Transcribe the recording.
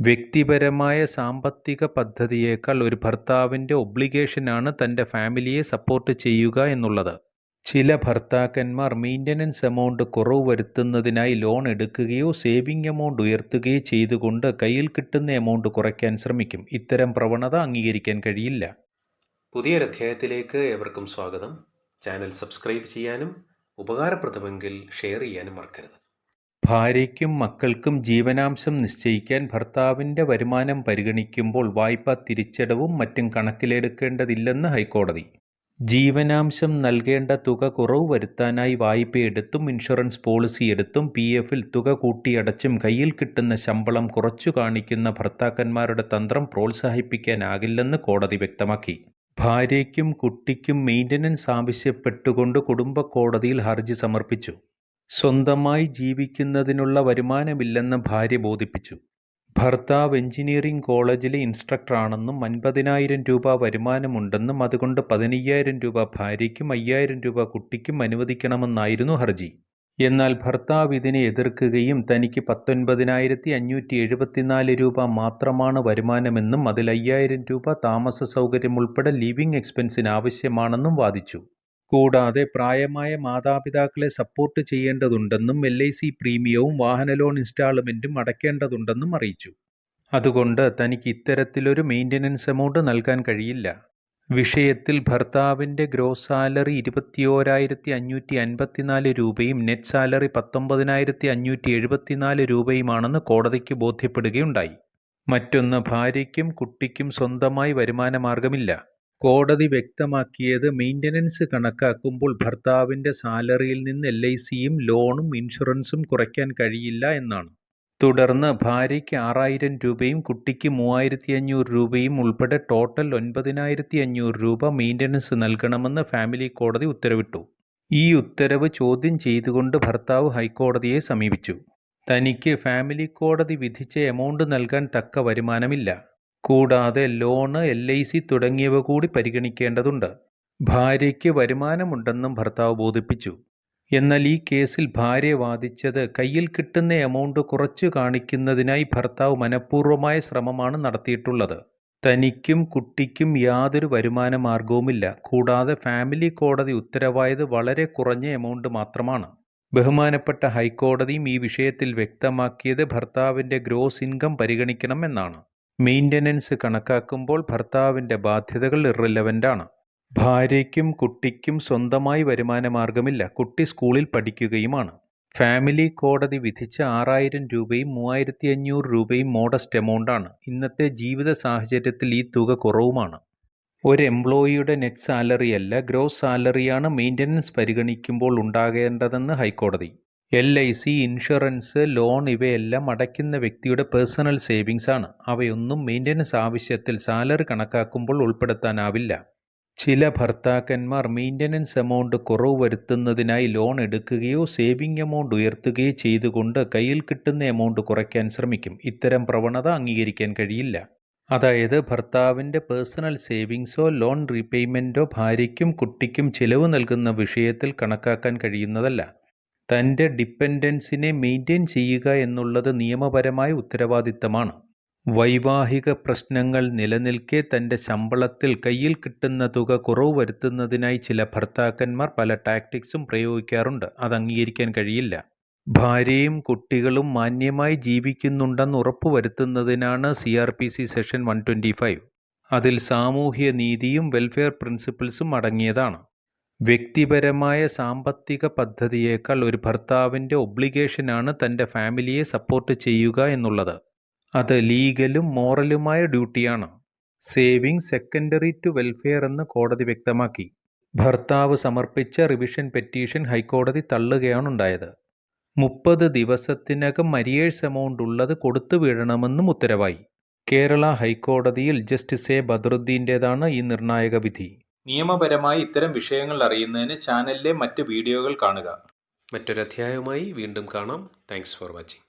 വ്യക്തിപരമായ സാമ്പത്തിക പദ്ധതിയേക്കാൾ ഒരു ഭർത്താവിൻ്റെ ഒബ്ലിഗേഷനാണ് തൻ്റെ ഫാമിലിയെ സപ്പോർട്ട് ചെയ്യുക എന്നുള്ളത്. ചില ഭർത്താക്കന്മാർ മെയിൻ്റനൻസ് എമൗണ്ട് കുറവ് വരുത്തുന്നതിനായി ലോൺ എടുക്കുകയോ സേവിംഗ് എമൗണ്ട് ഉയർത്തുകയോ ചെയ്തുകൊണ്ട് കയ്യിൽ കിട്ടുന്ന എമൗണ്ട് കുറയ്ക്കാൻ ശ്രമിക്കും. ഇത്തരം പ്രവണത അംഗീകരിക്കാൻ കഴിയില്ല. പുതിയൊരധ്യായത്തിലേക്ക് ഏവർക്കും സ്വാഗതം. ചാനൽ സബ്സ്ക്രൈബ് ചെയ്യാനും ഉപകാരപ്രദമെങ്കിൽ ഷെയർ ചെയ്യാനും മറക്കരുത്. ഭാര്യയ്ക്കും മക്കൾക്കും ജീവനാംശം നിശ്ചയിക്കാൻ ഭർത്താവിൻ്റെ വരുമാനം പരിഗണിക്കുമ്പോൾ വായ്പാ തിരിച്ചടവും മറ്റും കണക്കിലെടുക്കേണ്ടതില്ലെന്ന് ഹൈക്കോടതി. ജീവനാംശം നൽകേണ്ട തുക കുറവ് വരുത്താനായി വായ്പയെടുത്തും ഇൻഷുറൻസ് പോളിസി എടുത്തും PF-ൽ തുക കൂട്ടിയടച്ചും കയ്യിൽ കിട്ടുന്ന ശമ്പളം കുറച്ചു കാണിക്കുന്ന ഭർത്താക്കന്മാരുടെ തന്ത്രം പ്രോത്സാഹിപ്പിക്കാനാകില്ലെന്ന് കോടതി വ്യക്തമാക്കി. ഭാര്യയ്ക്കും കുട്ടിക്കും മെയിൻ്റനൻസ് ആവശ്യപ്പെട്ടുകൊണ്ട് കുടുംബ കോടതിയിൽ ഹർജി സമർപ്പിച്ചു. സ്വന്തമായി ജീവിക്കുന്നതിനുള്ള വരുമാനമില്ലെന്ന് ഭാര്യ ബോധിപ്പിച്ചു. ഭർത്താവ് എഞ്ചിനീയറിംഗ് കോളേജിലെ ഇൻസ്ട്രക്ടറാണെന്നും 50,000 രൂപ വരുമാനമുണ്ടെന്നും അതുകൊണ്ട് 15,000 രൂപ ഭാര്യയ്ക്കും 5,000 രൂപ കുട്ടിക്കും അനുവദിക്കണമെന്നായിരുന്നു ഹർജി. എന്നാൽ ഭർത്താവ് ഇതിനെ എതിർക്കുകയും തനിക്ക് 19,574 രൂപ മാത്രമാണ് വരുമാനമെന്നും അതിൽ 5,000 രൂപ താമസ സൗകര്യം ഉൾപ്പെടെ ലിവിംഗ് എക്സ്പെൻസിന് ആവശ്യമാണെന്നും വാദിച്ചു. കൂടാതെ പ്രായമായ മാതാപിതാക്കളെ സപ്പോർട്ട് ചെയ്യേണ്ടതുണ്ടെന്നും LIC പ്രീമിയവും വാഹന ലോൺ ഇൻസ്റ്റാൾമെൻറ്റും അടയ്ക്കേണ്ടതുണ്ടെന്നും അറിയിച്ചു. അതുകൊണ്ട് തനിക്ക് ഇത്തരത്തിലൊരു മെയിൻ്റനൻസ് എമൗണ്ട് നൽകാൻ കഴിയില്ല. വിഷയത്തിൽ ഭർത്താവിൻ്റെ ഗ്രോസ് സാലറി 21,554 രൂപയും നെറ്റ് സാലറി 19,574 രൂപയുമാണെന്ന് കോടതിക്ക് ബോധ്യപ്പെടുകയുണ്ടായി. മറ്റൊന്ന്, ഭാര്യയ്ക്കും കുട്ടിക്കും സ്വന്തമായി വരുമാനമാർഗമില്ല. കോടതി വ്യക്തമാക്കിയത് മെയിൻ്റനൻസ് കണക്കാക്കുമ്പോൾ ഭർത്താവിൻ്റെ സാലറിയിൽ നിന്ന് LICയും ലോണും ഇൻഷുറൻസും കുറയ്ക്കാൻ കഴിയില്ല എന്നാണ്. തുടർന്ന് ഭാര്യയ്ക്ക് 6,000 രൂപയും കുട്ടിക്ക് 3,500 രൂപയും ഉൾപ്പെടെ ടോട്ടൽ 9,500 രൂപ മെയിൻ്റനൻസ് നൽകണമെന്ന് ഫാമിലി കോടതി ഉത്തരവിട്ടു. ഈ ഉത്തരവ് ചോദ്യം ചെയ്തുകൊണ്ട് ഭർത്താവ് ഹൈക്കോടതിയെ സമീപിച്ചു. തനിക്ക് ഫാമിലി കോടതി വിധിച്ച എമൗണ്ട് നൽകാൻ തക്ക വരുമാനമില്ല. കൂടാതെ ലോണ്, LIC തുടങ്ങിയവ കൂടി പരിഗണിക്കേണ്ടതുണ്ട്. ഭാര്യയ്ക്ക് വരുമാനമുണ്ടെന്നും ഭർത്താവ് ബോധിപ്പിച്ചു. എന്നാൽ ഈ കേസിൽ ഭാര്യ വാദിച്ചത് കയ്യിൽ കിട്ടുന്ന എമൗണ്ട് കുറച്ചു കാണിക്കുന്നതിനായി ഭർത്താവ് മനഃപൂർവ്വമായ ശ്രമമാണ് നടത്തിയിട്ടുള്ളത്. തനിക്കും കുട്ടിക്കും യാതൊരു വരുമാന മാർഗവുമില്ല. കൂടാതെ ഫാമിലി കോടതി ഉത്തരവായത് വളരെ കുറഞ്ഞ എമൗണ്ട് മാത്രമാണ്. ബഹുമാനപ്പെട്ട ഹൈക്കോടതിയും ഈ വിഷയത്തിൽ വ്യക്തമാക്കിയത് ഭർത്താവിൻ്റെ ഗ്രോസ് ഇൻകം പരിഗണിക്കണം എന്നാണ്. മെയിൻ്റനൻസ് കണക്കാക്കുമ്പോൾ ഭർത്താവിൻ്റെ ബാധ്യതകൾ ഇറലവൻ്റാണ്. ഭാര്യയ്ക്കും കുട്ടിക്കും സ്വന്തമായി വരുമാനമാർഗമില്ല. കുട്ടി സ്കൂളിൽ പഠിക്കുകയുമാണ്. ഫാമിലി കോടതി വിധിച്ച 6,000 രൂപയും 3,500 രൂപയും മോഡസ്റ്റ് എമൗണ്ടാണ്. ഇന്നത്തെ ജീവിത സാഹചര്യത്തിൽ ഈ തുക കുറവുമാണ്. ഒരു എംപ്ലോയിയുടെ നെറ്റ് സാലറിയല്ല, ഗ്രോസ് സാലറിയാണ് മെയിൻ്റനൻസ് പരിഗണിക്കുമ്പോൾ ഉണ്ടാകേണ്ടതെന്ന് ഹൈക്കോടതി. LIC, ഇൻഷുറൻസ്, ലോൺ ഇവയെല്ലാം അടയ്ക്കുന്ന വ്യക്തിയുടെ പേഴ്സണൽ സേവിങ്സ് ആണ്. അവയൊന്നും മെയിൻ്റനൻസ് ആവശ്യത്തിൽ സാലറി കണക്കാക്കുമ്പോൾ ഉൾപ്പെടുത്താനാവില്ല. ചില ഭർത്താക്കന്മാർ മെയിൻ്റനൻസ് എമൗണ്ട് കുറവ് വരുത്തുന്നതിനായി ലോൺ എടുക്കുകയോ സേവിംഗ് എമൗണ്ട് ഉയർത്തുകയോ ചെയ്തുകൊണ്ട് കയ്യിൽ കിട്ടുന്ന എമൗണ്ട് കുറയ്ക്കാൻ ശ്രമിക്കും. ഇത്തരം പ്രവണത അംഗീകരിക്കാൻ കഴിയില്ല. അതായത് ഭർത്താവിൻ്റെ പേഴ്സണൽ സേവിങ്സോ ലോൺ റീപേയ്മെൻറ്റോ ഭാര്യയ്ക്കും കുട്ടിക്കും ചിലവ് നൽകുന്ന വിഷയത്തിൽ കണക്കാക്കാൻ കഴിയുന്നതല്ല. തൻ്റെ ഡിപ്പെൻഡൻസിനെ മെയിൻറ്റെയിൻ ചെയ്യുക എന്നുള്ളത് നിയമപരമായ ഉത്തരവാദിത്തമാണ്. വൈവാഹിക പ്രശ്നങ്ങൾ നിലനിൽക്കെ തൻ്റെ ശമ്പളത്തിൽ കയ്യിൽ കിട്ടുന്ന തുക കുറവ് വരുത്തുന്നതിനായി ചില ഭർത്താക്കന്മാർ പല ടാക്ടിക്സും പ്രയോഗിക്കാറുണ്ട്. അത് അംഗീകരിക്കാൻ കഴിയില്ല. ഭാര്യയും കുട്ടികളും മാന്യമായി ജീവിക്കുന്നുണ്ടെന്ന് ഉറപ്പുവരുത്തുന്നതിനാണ് CRPC സെക്ഷൻ 125. അതിൽ സാമൂഹ്യ നീതിയും വെൽഫെയർ പ്രിൻസിപ്പിൾസും അടങ്ങിയതാണ്. വ്യക്തിപരമായ സാമ്പത്തിക പദ്ധതിയേക്കാൾ ഒരു ഭർത്താവിൻ്റെ ഒബ്ലിഗേഷനാണ് തൻ്റെ ഫാമിലിയെ സപ്പോർട്ട് ചെയ്യുക എന്നുള്ളത്. അത് ലീഗലും മോറലുമായ ഡ്യൂട്ടിയാണ്. സേവിങ് സെക്കൻഡറി ടു വെൽഫെയർ എന്ന് കോടതി വ്യക്തമാക്കി. ഭർത്താവ് സമർപ്പിച്ച റിവിഷൻ പെറ്റീഷൻ ഹൈക്കോടതി തള്ളുകയാണുണ്ടായത്. 30 ദിവസത്തിനകം അരിയേഴ്സ് എമൗണ്ട് ഉള്ളത് കൊടുത്തു വീഴണമെന്നും ഉത്തരവായി. കേരള ഹൈക്കോടതിയിൽ ജസ്റ്റിസ് A. ബദറുദ്ദീൻ്റേതാണ് ഈ നിർണായക വിധി. നിയമപരമായി ഇത്തരം വിഷയങ്ങൾ അറിയുന്നതിന് ചാനലിലെ മറ്റ് വീഡിയോകൾ കാണുക. മറ്റൊരധ്യായവുമായി വീണ്ടും കാണാം. Thanks for watching.